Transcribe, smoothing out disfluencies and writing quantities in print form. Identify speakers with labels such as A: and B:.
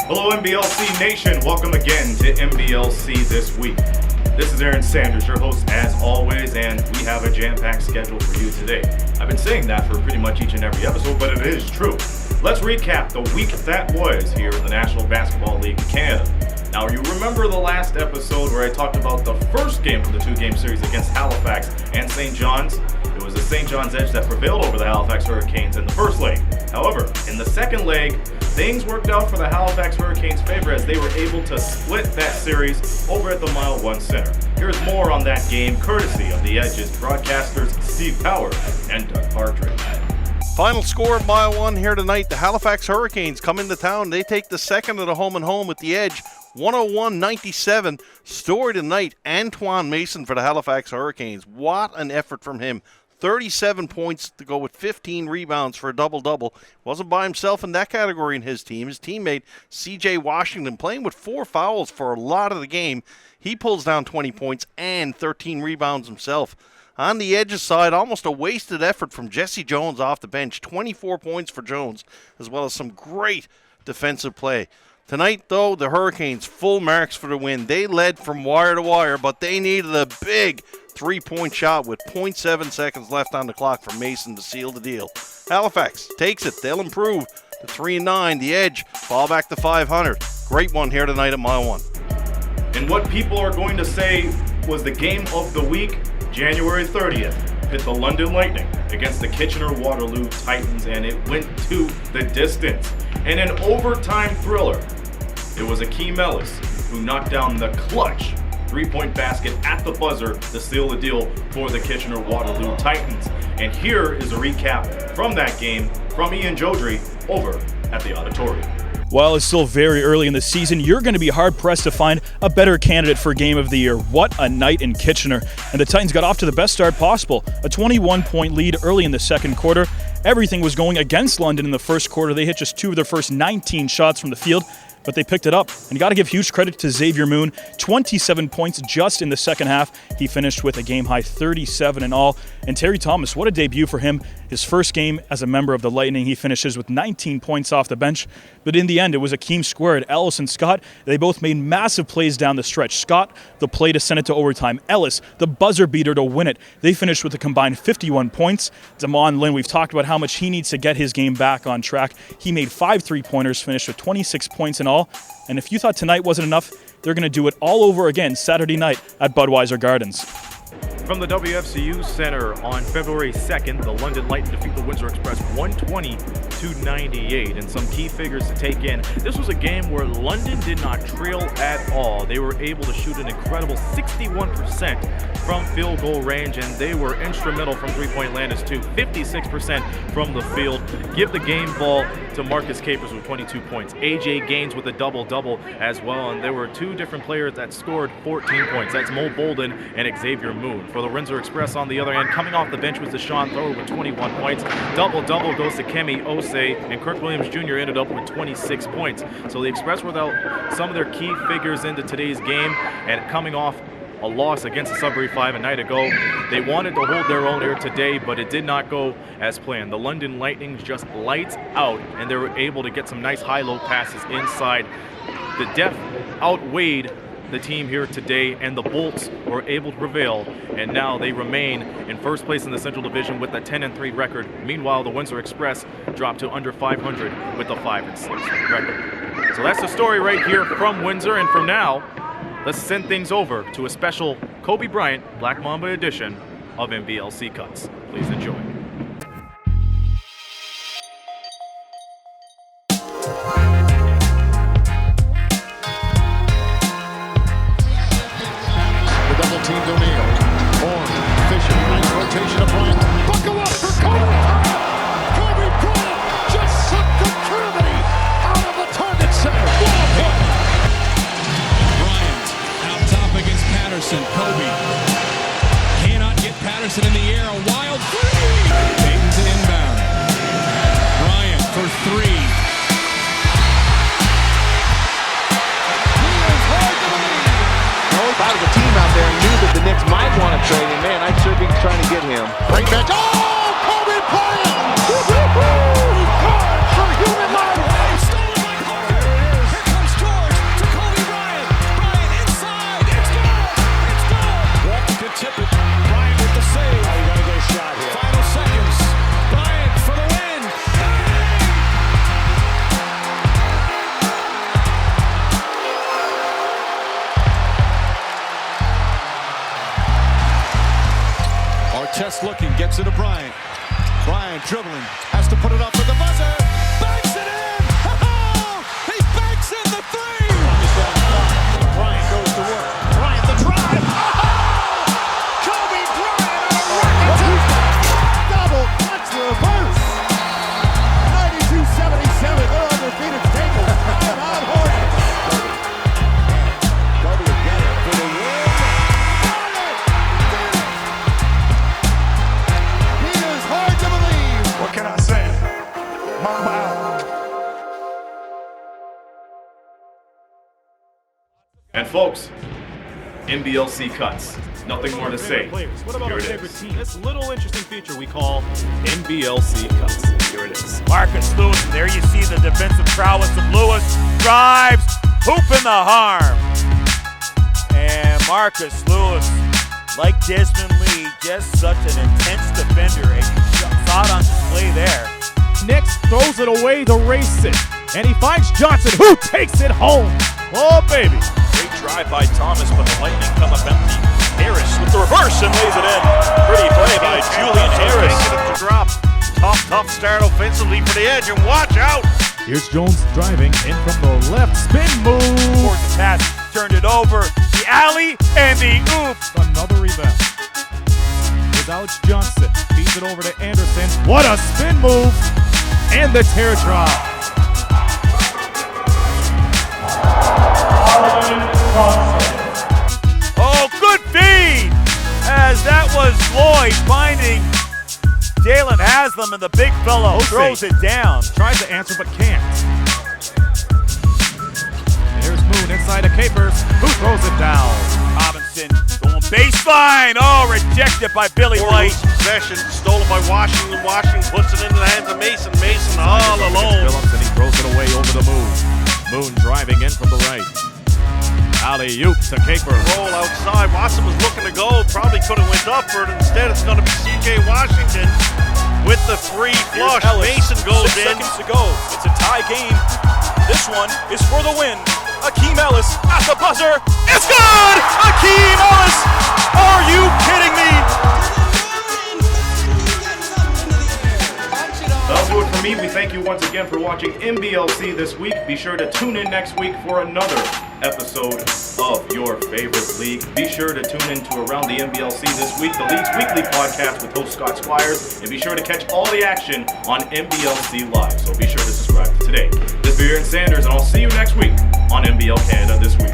A: Hello NBLC Nation, welcome again to NBLC This Week. This is Aaron Sanders, your host as always, and we have a jam-packed schedule for you today. I've been saying that for pretty much each and every episode, but it is true. Let's recap the week that was here in the National Basketball League in Canada. Now, you remember the last episode where I talked about the first game of the two-game series against Halifax and St. John's? It was the St. John's Edge that prevailed over the Halifax Hurricanes in the first leg. However, in the second leg, things worked out for the Halifax Hurricanes' favor as they were able to split that series over at the Mile 1 Center. Here's more on that game, courtesy of the Edge's broadcasters Steve Power and Doug Partridge.
B: Final score of Mile 1 here tonight. The Halifax Hurricanes come into town. They take the second at a home and home with the Edge. 101-97. Story tonight, Antoine Mason for the Halifax Hurricanes. What an effort from him. 37 points to go with 15 rebounds for a double-double. Wasn't by himself in that category in his team. His teammate, C.J. Washington, playing with 4 fouls for a lot of the game. He pulls down 20 points and 13 rebounds himself. On the Edge's side, almost a wasted effort from Jesse Jones off the bench. 24 points for Jones, as well as some great defensive play. Tonight, though, the Hurricanes full marks for the win. They led from wire to wire, but they needed a big three-point shot with 0.7 seconds left on the clock for Mason to seal the deal. Halifax takes it. They'll improve to 3-9. The Edge fall back to 500. Great one here tonight at Mile 1.
A: And what people are going to say was the game of the week, January 30th, pit the London Lightning against the Kitchener-Waterloo Titans, and it went to the distance. In an overtime thriller, it was Akeem Ellis who knocked down the clutch three-point basket at the buzzer to seal the deal for the Kitchener-Waterloo Titans. And here is a recap from that game from Ian Jodry over at the Auditorium.
C: While it's still very early in the season, you're going to be hard-pressed to find a better candidate for Game of the Year. What a night in Kitchener. And the Titans got off to the best start possible. A 21-point lead early in the second quarter. Everything was going against London in the first quarter. They hit just 2 of their first 19 shots from the field, but they picked it up. And you got to give huge credit to Xavier Moon. 27 points just in the second half. He finished with a game-high 37 in all. And Terry Thomas, what a debut for him. His first game as a member of the Lightning, he finishes with 19 points off the bench. But in the end, it was Akeem squared. Ellis and Scott, they both made massive plays down the stretch. Scott, the play to send it to overtime. Ellis, the buzzer beater to win it. They finished with a combined 51 points. Damon Lynn, we've talked about how much he needs to get his game back on track. He made 5 3-pointers, finished with 26 points in all. And if you thought tonight wasn't enough, they're going to do it all over again Saturday night at Budweiser Gardens.
A: From the WFCU Center on February 2nd, the London Lightning defeat the Windsor Express 120-98. And some key figures to take in. This was a game where London did not trail at all. They were able to shoot an incredible 61% from field goal range, and they were instrumental from three-point land as too. 56% from the field. Give the game ball to Marcus Capers with 22 points. AJ Gaines with a double-double as well, and there were 2 different players that scored 14 points. That's Mo Bolden and Xavier Moon. For the Windsor Express on the other end, coming off the bench was Deshaun Thrower with 21 points. Double-double goes to Kemi Osei, and Kirk Williams Jr. ended up with 26 points. So the Express without some of their key figures into today's game, and coming off a loss against the Sudbury 5 a night ago. They wanted to hold their own here today, but it did not go as planned. The London Lightning just lights out, and they were able to get some nice high-low passes inside. The depth outweighed the team here today, and the Bolts were able to prevail, and now they remain in first place in the Central Division with a 10-3 record. Meanwhile, the Windsor Express dropped to under 500 with a 5-6 record. So that's the story right here from Windsor, and from now, let's send things over to a special Kobe Bryant Black Mamba edition of NBLC Cuts. Please enjoy.
D: Teams O'Neal, Horn, Fisher, nice rotation of Bryant. Buckle up for Kobe Bryant! Kobe Bryant just sucked the gravity out of the target center. What a hit!
E: Bryant out top against Patterson. Kobe cannot get Patterson in the air. A wild three! Payton to inbound. Bryant for 3.
F: Out of the team out there and knew that the Knicks might want to trade him. Man, I'd sure be trying to get him.
D: Great bench. Oh, Kobe Bryant! Woo-hoo-hoo! For human life! Test looking, gets it to Bryant. Bryant dribbling, has to put it up with the buzzer. Banks it in! Oh, he banks in the three! Bryant goes to work. Bryant the drive. Oh! Kobe Bryant on a rocket!
G: Double clutch reverse. 92-77. They're on their feet. It's taken. Timeout Hornets. Kobe again for the win. He is hard to believe.
D: What can I say? Mamba out.
A: And folks, NBLC cuts. Nothing more to say.
H: What about
A: Here
H: our
A: it
H: favorite
A: is.
H: team? This little interesting feature we call NBLC cuts. Here it is.
I: Marcus Lewis, and there you see the defensive prowess of Lewis. Drives, hoop in the harm. And Marcus Lewis, like Desmond Lee, just such an intense defender, and you saw it on display there.
H: Nix throws it away to race it. And he finds Johnson, who takes it home. Oh, baby.
C: Great drive by Thomas, but the Lightning come up empty. Harris with the reverse and lays it in. Pretty play by Julian Harris.
B: Making it to drop. Tough start offensively for the Edge, and watch out.
H: Here's Jones driving in from the left. Spin move.
I: Towards the pass, turned it over. The alley and the oop.
H: Another rebound. Here's Alex Johnson. Feeds it over to Anderson. What a spin move. And the teardrop.
I: Oh, good feed! As that was Lloyd finding Jalen Haslam, and the big fellow throws it down.
H: Tries to answer but can't. There's Moon inside of Capers, who throws it down.
I: Robinson going baseline. Oh, rejected by Billy White.
B: Possession stolen by Washington. Washington puts it into the hands of Mason. Mason all alone.
H: Phillips, and he throws it away over the Moon. Moon driving in from the right. Alley-oop to Capers.
B: Roll outside. Watson was looking to go. Probably could have went up for it. Instead, it's going to be C.J. Washington with the free flush. Mason goes
C: 6
B: in.
C: seconds to go. It's a tie game. This one is for the win. Akeem Ellis at the buzzer. It's good! Akeem Ellis! Are you kidding me?
A: That'll do it for me. We thank you once again for watching NBLC this week. Be sure to tune in next week for another episode of your favorite league. Be sure to tune in to Around the NBLC this week, the league's weekly podcast with host Scott Squires, and be sure to catch all the action on NBLC Live. So be sure to subscribe today. This is Aaron Sanders, and I'll see you next week on NBL Canada This Week.